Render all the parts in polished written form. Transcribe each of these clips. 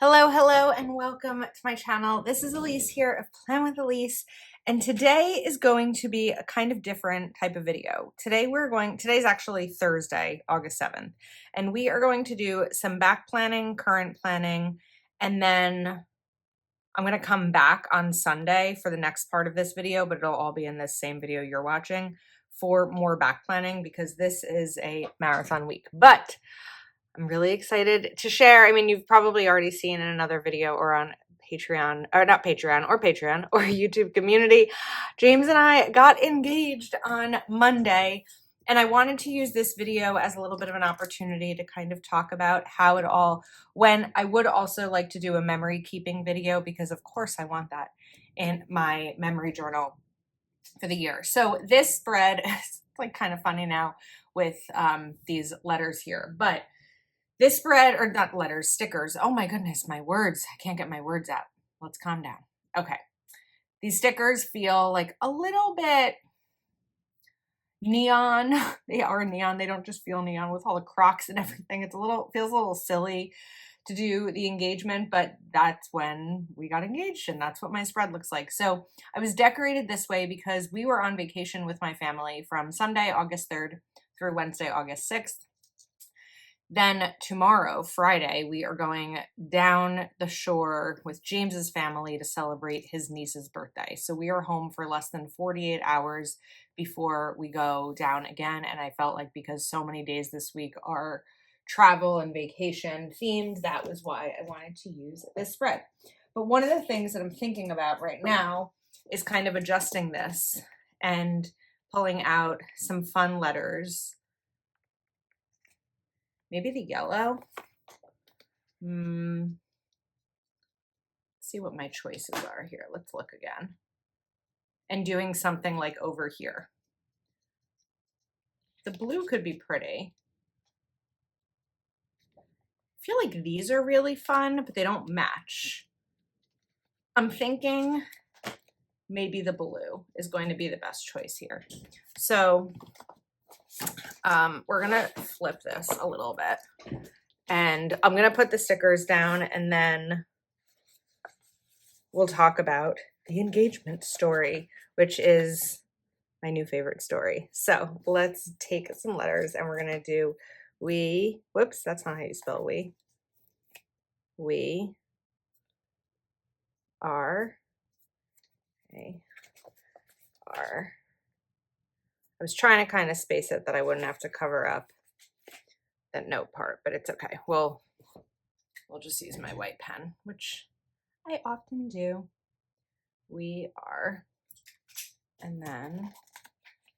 Hello, and welcome to my channel. This is Elise here of Plan with Elise, and today is going to be a kind of different type of video. Today's actually Thursday, August 7th, and we are going to do some back planning, current planning, and then I'm going to come back on Sunday for the next part of this video, but it'll all be in this same video you're watching for more back planning because this is a marathon week. But I'm really excited to share. I mean, you've probably already seen in another video or on Patreon, or not Patreon, or YouTube community. James and I got engaged on Monday, and I wanted to use this video as a little bit of an opportunity to kind of talk about how it all went. I would also like to do a memory keeping video because, of course, I want that in my memory journal for the year. So this spread is like kind of funny now with these letters here, but this spread, or not letters, stickers. Oh my goodness, my words. I can't get my words out. Let's calm down. Okay. These stickers feel like a little bit neon. They are neon. They don't just feel neon with all the Crocs and everything. Feels a little silly to do the engagement, but that's when we got engaged and that's what my spread looks like. So I was decorated this way because we were on vacation with my family from Sunday, August 3rd through Wednesday, August 6th. Then tomorrow, Friday, we are going down the shore with James's family to celebrate his niece's birthday. So we are home for less than 48 hours before we go down again. And I felt like because so many days this week are travel and vacation themed, that was why I wanted to use this spread. But one of the things that I'm thinking about right now is kind of adjusting this and pulling out some fun letters. Maybe the yellow. Let's see what my choices are here. Let's look again. And doing something like over here. The blue could be pretty. I feel like these are really fun, but they don't match. I'm thinking maybe the blue is going to be the best choice here. So we're gonna flip this a little bit and I'm gonna put the stickers down and then we'll talk about the engagement story, which is my new favorite story. So let's take some letters and we're gonna do whoops, that's not how you spell we. We are, I was trying to kind of space it that I wouldn't have to cover up that note part, but it's okay. We'll just use my white pen, which I often do. We are, and then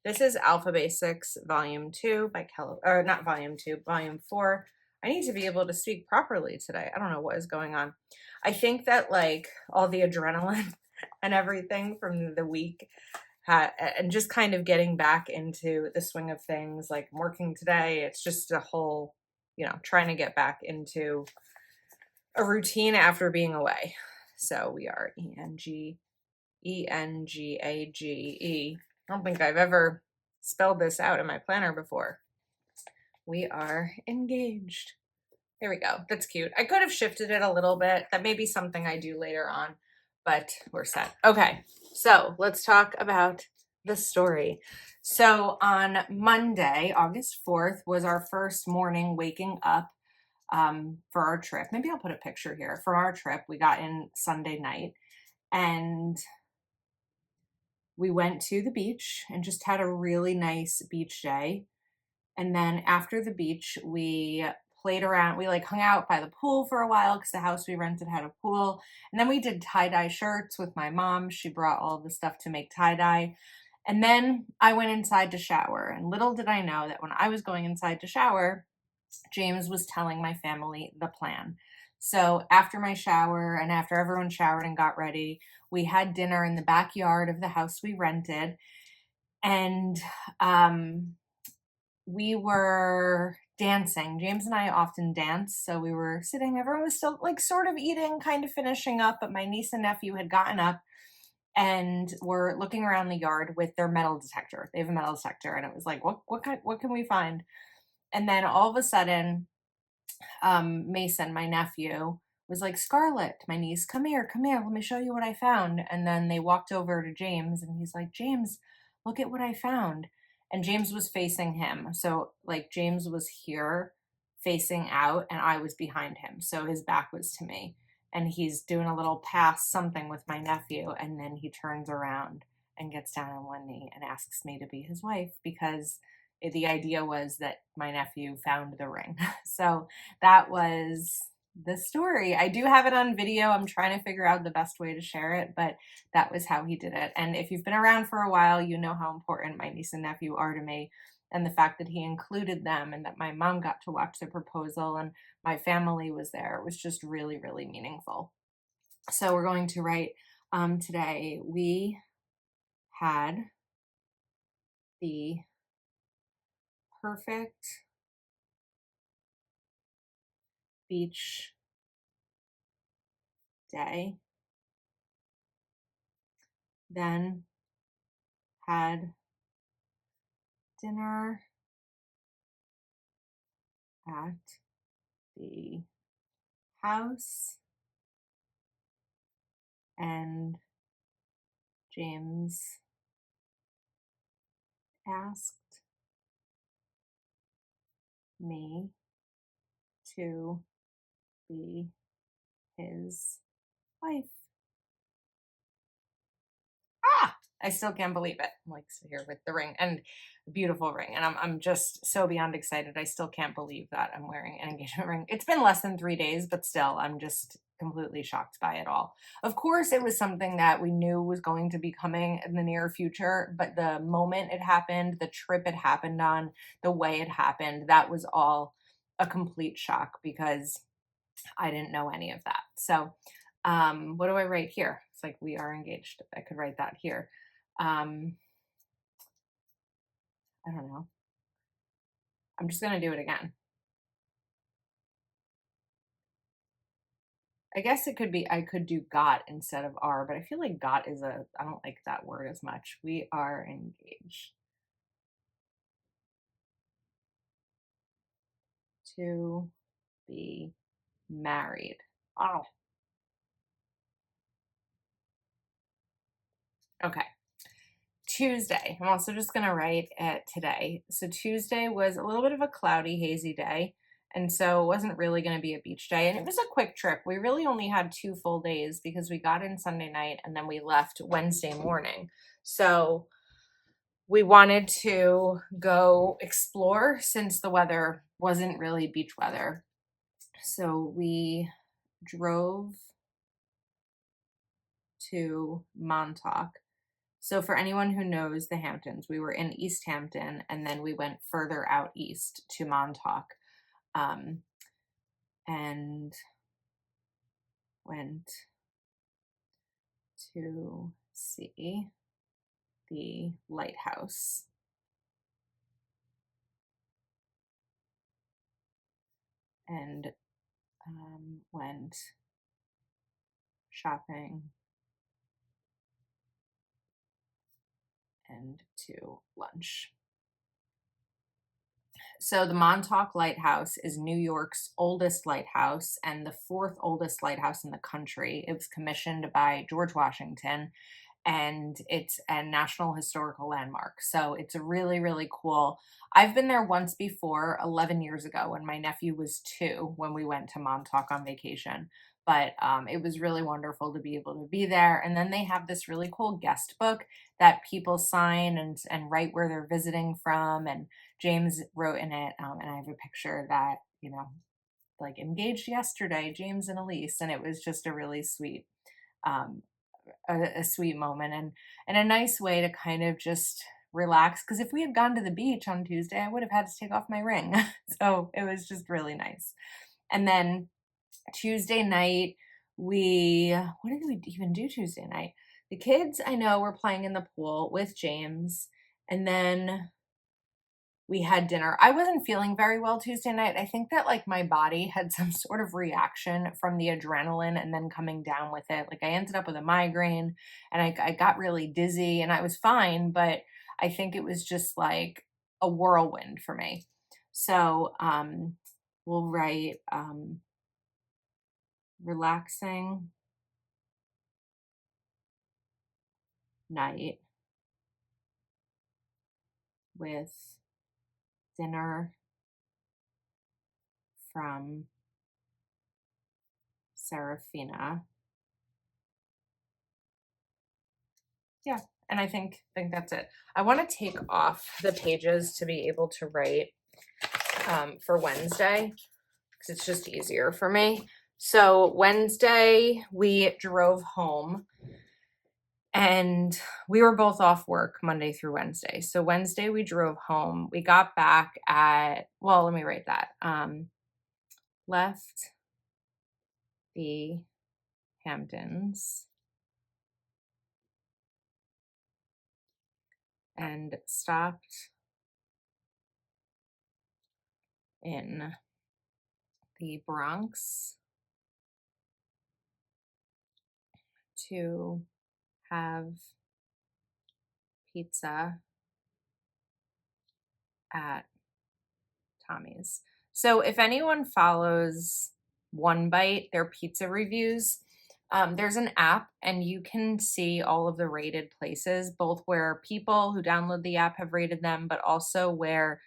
this is Alpha Basics Volume 2 by not Volume 2, Volume 4. I need to be able to speak properly today. I don't know what is going on. I think that like all the adrenaline and everything from the week and just kind of getting back into the swing of things, like working today, it's just a whole, trying to get back into a routine after being away. So we are Engagee. I don't think I've ever spelled this out in my planner before. We are engaged. There we go. That's cute. I could have shifted it a little bit. That may be something I do later on, but we're set. Okay, so let's talk about the story. So on Monday, August 4th, was our first morning waking up for our trip. Maybe I'll put a picture here. For our trip, we got in Sunday night and we went to the beach and just had a really nice beach day. And then after the beach, we played around. We hung out by the pool for a while because the house we rented had a pool. And then we did tie-dye shirts with my mom. She brought all the stuff to make tie-dye. And then I went inside to shower. And little did I know that when I was going inside to shower, James was telling my family the plan. So after my shower and after everyone showered and got ready, we had dinner in the backyard of the house we rented. And we were dancing. James and I often dance. So we were sitting, everyone was still sort of eating, kind of finishing up, but my niece and nephew had gotten up and were looking around the yard with their metal detector. They have a metal detector. And it was like, what can we find? And then all of a sudden, Mason, my nephew, was like, Scarlett, my niece, come here, let me show you what I found. And then they walked over to James and he's like, James, look at what I found. And James was facing him. So like James was here facing out and I was behind him. So his back was to me. And he's doing a little pass something with my nephew. And then he turns around and gets down on one knee and asks me to be his wife because the idea was that my nephew found the ring. So that was the story. I do have it on video. I'm trying to figure out the best way to share it, but that was how he did it. And if you've been around for a while, you know how important my niece and nephew are to me. And the fact that he included them and that my mom got to watch the proposal and my family was there was just really, really meaningful. So we're going to write today. We had the perfect beach day, then had dinner at the house, and James asked me to be his wife. I still can't believe it. I'm like here with the ring and a beautiful ring. And I'm just so beyond excited. I still can't believe that I'm wearing an engagement ring. It's been less than 3 days, but still I'm just completely shocked by it all. Of course, it was something that we knew was going to be coming in the near future, but the moment it happened, the trip it happened on, the way it happened, that was all a complete shock because I didn't know any of that. So what do I write here? It's like we are engaged. I could write that here. I don't know. I'm just going to do it again. I guess it could be, I could do got instead of are, but I feel like got is I don't like that word as much. We are engaged to be married. Oh, okay. Tuesday. I'm also just going to write it today. So Tuesday was a little bit of a cloudy, hazy day. And so it wasn't really going to be a beach day. And it was a quick trip. We really only had 2 full days because we got in Sunday night and then we left Wednesday morning. So we wanted to go explore since the weather wasn't really beach weather. So we drove to Montauk. So for anyone who knows the Hamptons, we were in East Hampton and then we went further out east to Montauk, and went to see the lighthouse and went shopping and to lunch. So the Montauk Lighthouse is New York's oldest lighthouse and the 4th oldest lighthouse in the country. It was commissioned by George Washington and it's a National Historical Landmark. So it's a really, really cool. I've been there once before, 11 years ago when my nephew was 2 when we went to Montauk on vacation. But it was really wonderful to be able to be there. And then they have this really cool guest book that people sign and write where they're visiting from. And James wrote in it, and I have a picture that, like engaged yesterday, James and Elise. And it was just a really sweet um, a sweet moment and a nice way to kind of just relax. Because if we had gone to the beach on Tuesday, I would have had to take off my ring. So it was just really nice. And then Tuesday night, what did we even do Tuesday night? The kids I know were playing in the pool with James. And then we had dinner. I wasn't feeling very well Tuesday night. I think that like my body had some sort of reaction from the adrenaline and then coming down with it. Like I ended up with a migraine and I got really dizzy and I was fine, but I think it was just like a whirlwind for me. So we'll write relaxing night with dinner from Serafina. Yeah, and I think that's it. I want to take off the pages to be able to write for Wednesday because it's just easier for me. So Wednesday we drove home and we were both off work Monday through Wednesday. So Wednesday we drove home. We got back at, well, let me write that. Left the Hamptons and stopped in the Bronx to have pizza at Tommy's. So if anyone follows One Bite, their pizza reviews, there's an app and you can see all of the rated places, both where people who download the app have rated them, but also where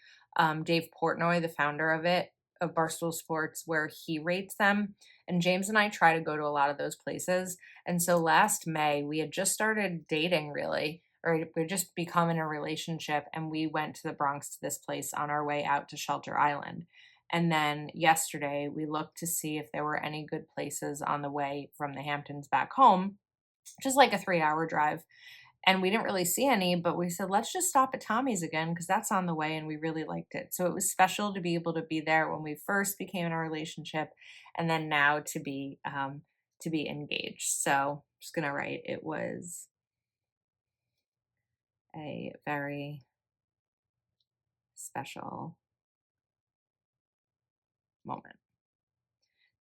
Dave Portnoy, the founder of it, of Barstool Sports, where he rates them. And James and I try to go to a lot of those places. And so last May, we had just started dating, really, or we just become in a relationship, and we went to the Bronx to this place on our way out to Shelter Island. And then yesterday we looked to see if there were any good places on the way from the Hamptons back home, which is like a 3-hour drive. And we didn't really see any, but we said, let's just stop at Tommy's again because that's on the way and we really liked it. So it was special to be able to be there when we first became in a relationship and then now to be engaged. So I'm just gonna write, it was a very special moment.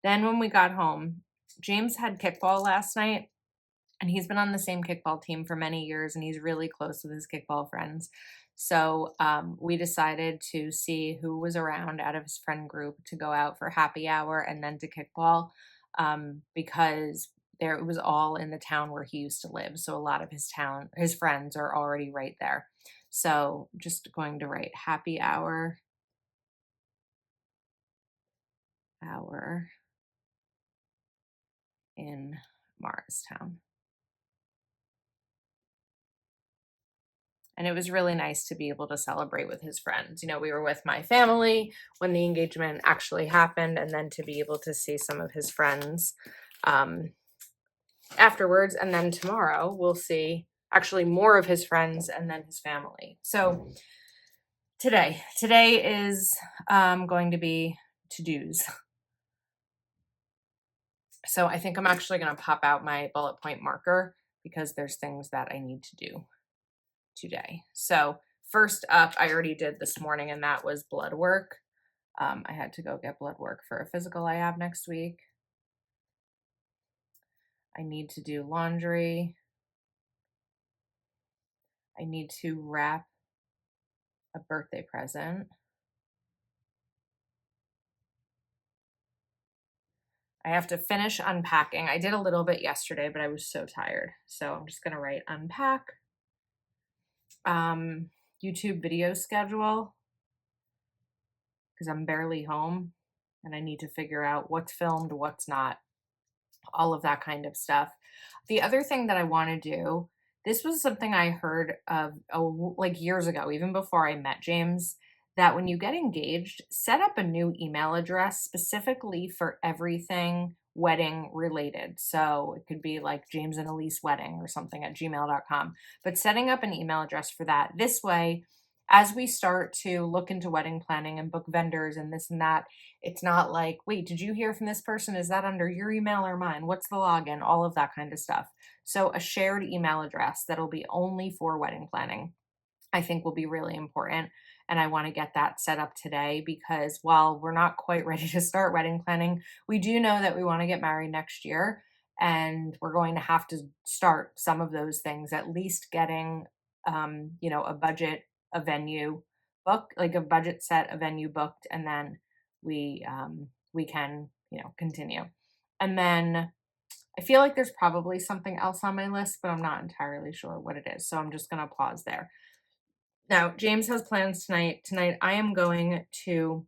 Then when we got home, James had kickball last night, and he's been on the same kickball team for many years, and he's really close with his kickball friends. So we decided to see who was around out of his friend group to go out for happy hour and then to kickball, because there it was all in the town where he used to live. So a lot of his friends are already right there. So just going to write happy hour in Morristown. And it was really nice to be able to celebrate with his friends. You know, we were with my family when the engagement actually happened, and then to be able to see some of his friends afterwards. And then tomorrow we'll see actually more of his friends and then his family. So today is going to be to-dos. So I think I'm actually going to pop out my bullet point marker because there's things that I need to do today. So first up, I already did this morning, and that was blood work. I had to go get blood work for a physical I have next week. I need to do laundry. I need to wrap a birthday present. I have to finish unpacking. I did a little bit yesterday, but I was so tired. So I'm just going to write unpack. YouTube video schedule, because I'm barely home and I need to figure out what's filmed, what's not, all of that kind of stuff. The other thing that I want to do, this was something I heard of like years ago, even before I met James, that when you get engaged, set up a new email address specifically for everything wedding related. So it could be like James and Elise wedding or something at gmail.com, but setting up an email address for that. This way, as we start to look into wedding planning and book vendors and this and that, it's not like, wait, did you hear from this person? Is that under your email or mine? What's the login? All of that kind of stuff. So a shared email address that'll be only for wedding planning, I think will be really important. And I want to get that set up today because while we're not quite ready to start wedding planning, we do know that we want to get married next year. And we're going to have to start some of those things, at least getting, a budget, a venue book, like a budget set, a venue booked, and then we can, continue. And then I feel like there's probably something else on my list, but I'm not entirely sure what it is. So I'm just going to pause there. Now, James has plans tonight. Tonight, I am going to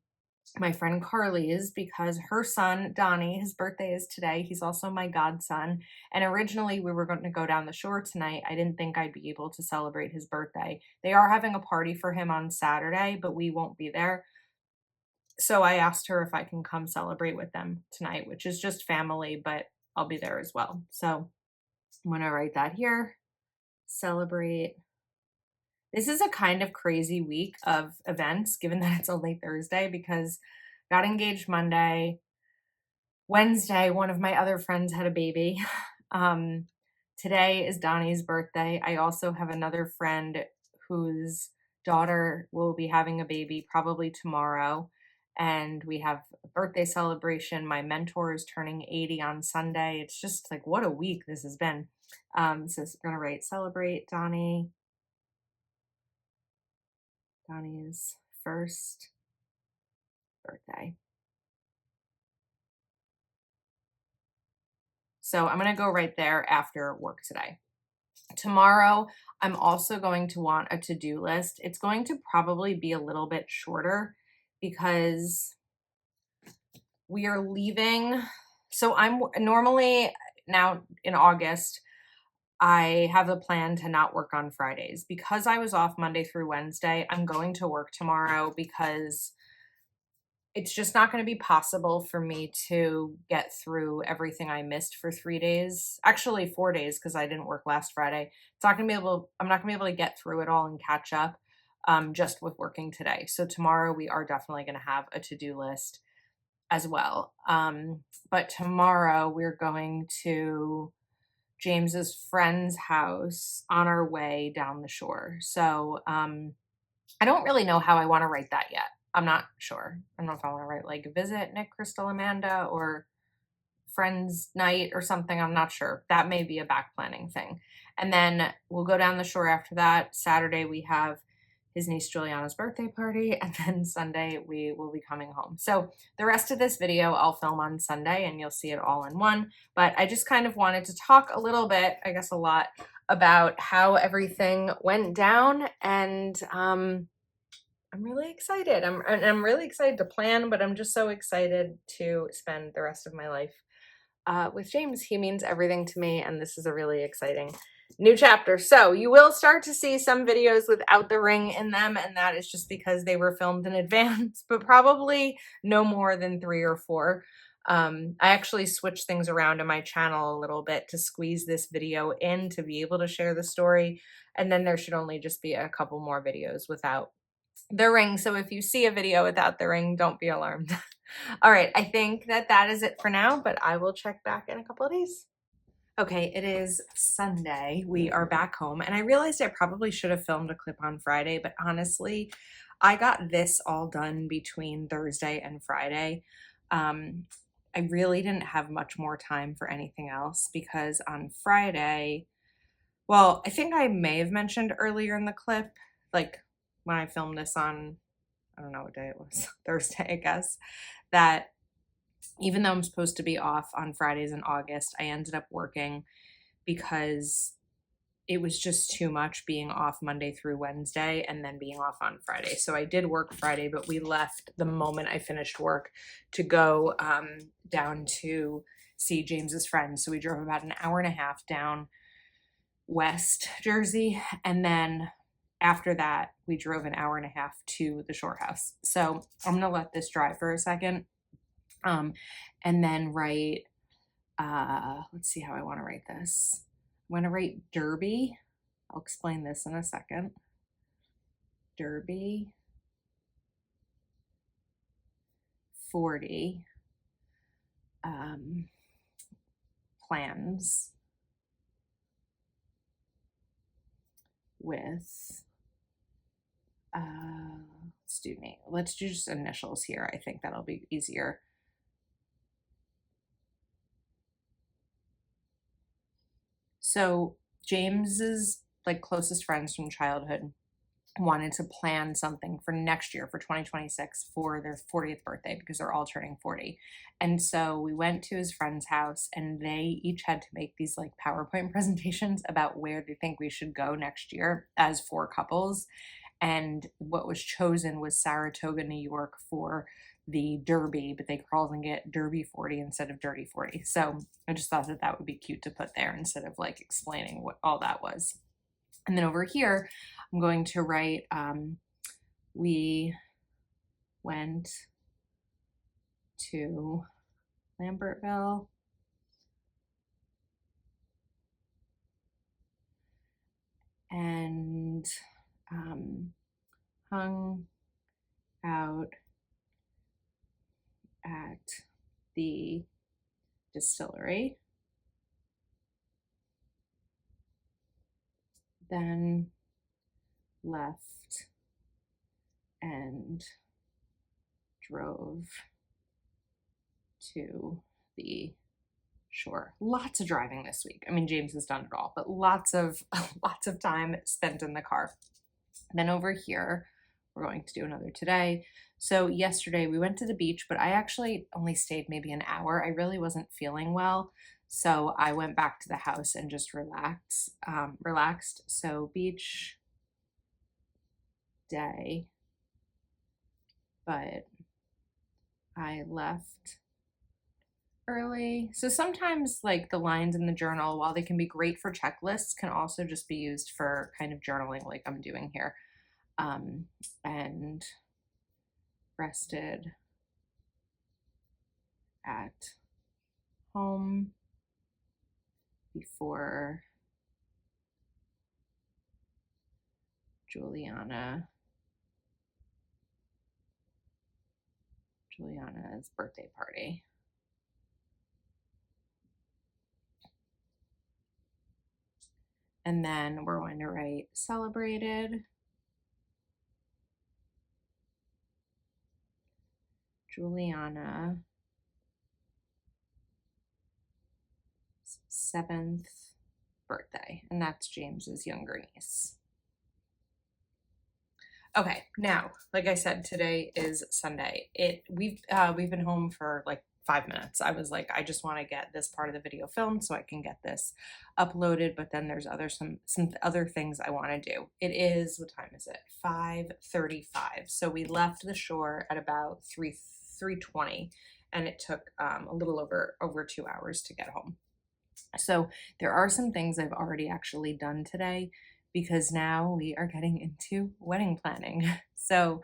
my friend Carly's because her son, Donnie, his birthday is today. He's also my godson. And originally, we were going to go down the shore tonight. I didn't think I'd be able to celebrate his birthday. They are having a party for him on Saturday, but we won't be there. So I asked her if I can come celebrate with them tonight, which is just family, but I'll be there as well. So I'm going to write that here. Celebrate. This is a kind of crazy week of events, given that it's only Thursday, because got engaged Monday. Wednesday, one of my other friends had a baby. Today is Donnie's birthday. I also have another friend whose daughter will be having a baby probably tomorrow. And we have a birthday celebration. My mentor is turning 80 on Sunday. It's just like, what a week this has been. So we're going to write celebrate Donnie's first birthday. So I'm going to go right there after work today. Tomorrow, I'm also going to want a to-do list. It's going to probably be a little bit shorter because we are leaving. So I'm normally now in August, I have a plan to not work on Fridays. Because I was off Monday through Wednesday, I'm going to work tomorrow because it's just not going to be possible for me to get through everything I missed for 3 days. Actually, 4 days because I didn't work last Friday. I'm not going to be able to get through it all and catch up just with working today. So tomorrow we are definitely going to have a to-do list as well. But tomorrow we're going to James's friend's house on our way down the shore. So I don't really know how I want to write that yet. I'm not sure. I don't know if I want to write like visit Nick, Crystal, Amanda, or friends night or something. I'm not sure. That may be a back planning thing. And then we'll go down the shore after that. Saturday we have his niece Juliana's birthday party, and then Sunday we will be coming home. So the rest of this video I'll film on Sunday and you'll see it all in one. But I just kind of wanted to talk a little bit, I guess a lot, about how everything went down, and I'm really excited. I'm really excited to plan, but I'm just so excited to spend the rest of my life with James. He means everything to me, and this is a really exciting new chapter. So you will start to see some videos without the ring in them, and that is just because they were filmed in advance, but probably no more than 3 or 4. I actually switched things around in my channel a little bit to squeeze this video in to be able to share the story, and then there should only just be a couple more videos without the ring. So if you see a video without the ring, don't be alarmed. All right, I think that is it for now, but I will check back in a couple of days. Okay, it is Sunday. We are back home, and I realized I probably should have filmed a clip on Friday, but honestly, I got this all done between Thursday and Friday. I really didn't have much more time for anything else because on Friday, well, I think I may have mentioned earlier in the clip, like when I filmed this on, I don't know what day it was, Thursday, I guess, that even though I'm supposed to be off on Fridays in August, I ended up working because it was just too much being off Monday through Wednesday and then being off on Friday. So I did work Friday, but we left the moment I finished work to go down to see James's friends. So we drove about an hour and a half down West Jersey, and then after that, we drove an hour and a half to the shore house. So I'm going to let this dry for a second. And then write, let's see how I want to write this. I'm going to write Derby. I'll explain this in a second. Derby 40 plans with student name. Let's do just initials here. I think that'll be easier. So James's like closest friends from childhood wanted to plan something for next year for 2026 for their 40th birthday because they're all turning 40. And so we went to his friend's house and they each had to make these like PowerPoint presentations about where they think we should go next year as 4 couples. And what was chosen was Saratoga, New York for the Derby, but they calling it Derby 40 instead of Dirty 40. So I just thought that that would be cute to put there instead of like explaining what all that was. And then over here, I'm going to write, we went to Lambertville and hung out at the distillery. Then left and drove to the shore. Lots of driving this week. I mean, James has done it all, but lots of time spent in the car. Then over here, we're going to do another today. So yesterday we went to the beach, but I actually only stayed maybe an hour. I really wasn't feeling well. So I went back to the house and just relaxed. So beach day, but I left early. So sometimes like the lines in the journal, while they can be great for checklists, can also just be used for kind of journaling like I'm doing here. And rested at home before Juliana's birthday party. And then we're going to write celebrated Juliana's 7th birthday, and that's James's younger niece. Okay, now, like I said, today is Sunday. We've been home for like 5 minutes. I was like, I just want to get this part of the video filmed so I can get this uploaded, but then there's some other things I want to do. It is, what time is it? 5:35. So we left the shore at about 3:20, and it took a little over 2 hours to get home. So there are some things I've already actually done today because now we are getting into wedding planning. So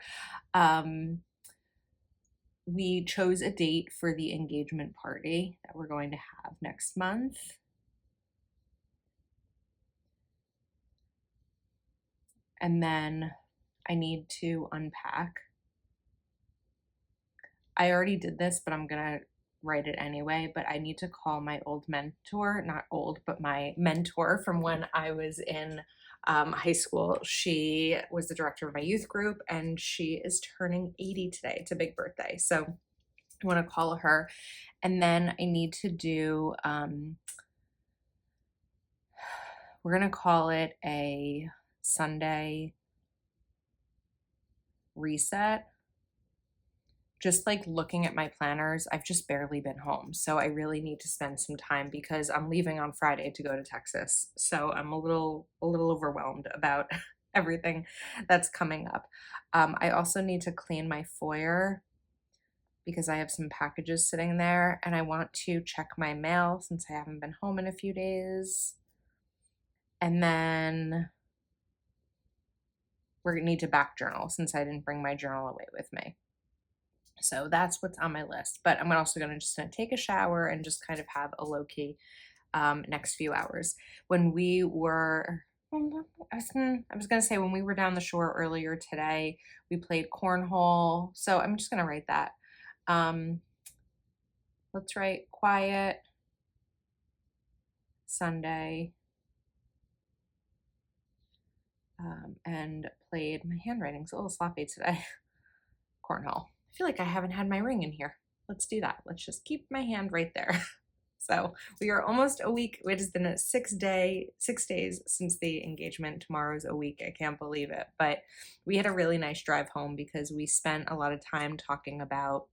we chose a date for the engagement party that we're going to have next month. And then I need to unpack. I already did this, but I'm gonna write it anyway, but I need to call my old mentor, not old, but my mentor from when I was in high school. She was the director of my youth group and she is turning 80 today. It's a big birthday. So I want to call her. And then I need to do, we're going to call it a Sunday reset. Just like looking at my planners, I've just barely been home. So I really need to spend some time because I'm leaving on Friday to go to Texas. So I'm a little overwhelmed about everything that's coming up. I also need to clean my foyer because I have some packages sitting there and I want to check my mail since I haven't been home in a few days. And then we're gonna need to back journal since I didn't bring my journal away with me. So that's what's on my list. But I'm also gonna take a shower and just kind of have a low-key next few hours. When we were, I was gonna say when we were down the shore earlier today, we played cornhole. So I'm just gonna write that. Let's write quiet Sunday. And played, my handwriting's a little sloppy today. Cornhole. I feel like I haven't had my ring in here. Let's do that. Let's just keep my hand right there. So we are almost a week. It has been 6 days since the engagement. Tomorrow's a week. I can't believe it. But we had a really nice drive home because we spent a lot of time talking about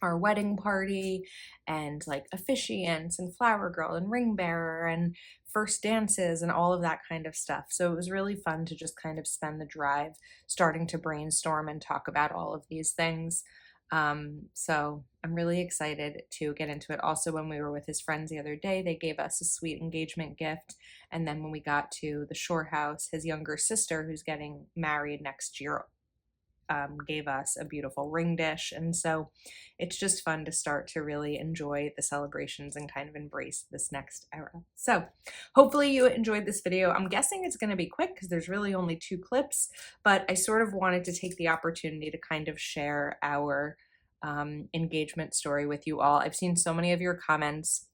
our wedding party and like officiants and flower girl and ring bearer and first dances and all of that kind of stuff. So it was really fun to just kind of spend the drive starting to brainstorm and talk about all of these things. So I'm really excited to get into it. Also, when we were with his friends the other day, they gave us a sweet engagement gift. And then when we got to the Shore House, his younger sister, who's getting married next year, gave us a beautiful ring dish. And so it's just fun to start to really enjoy the celebrations and kind of embrace this next era. So hopefully you enjoyed this video. I'm guessing it's going to be quick because there's really only 2 clips, but I sort of wanted to take the opportunity to kind of share our engagement story with you all. I've seen so many of your comments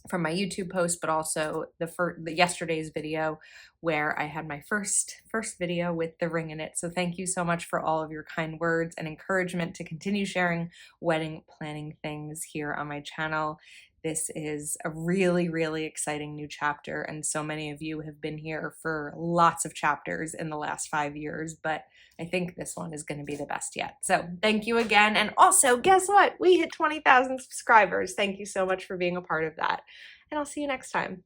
from my YouTube post, but also the yesterday's video where I had my first video with the ring in it. So thank you so much for all of your kind words and encouragement to continue sharing wedding planning things here on my channel. This is a really, really exciting new chapter, and so many of you have been here for lots of chapters in the last 5 years, but I think this one is going to be the best yet. So thank you again. And also, guess what? We hit 20,000 subscribers. Thank you so much for being a part of that. And I'll see you next time.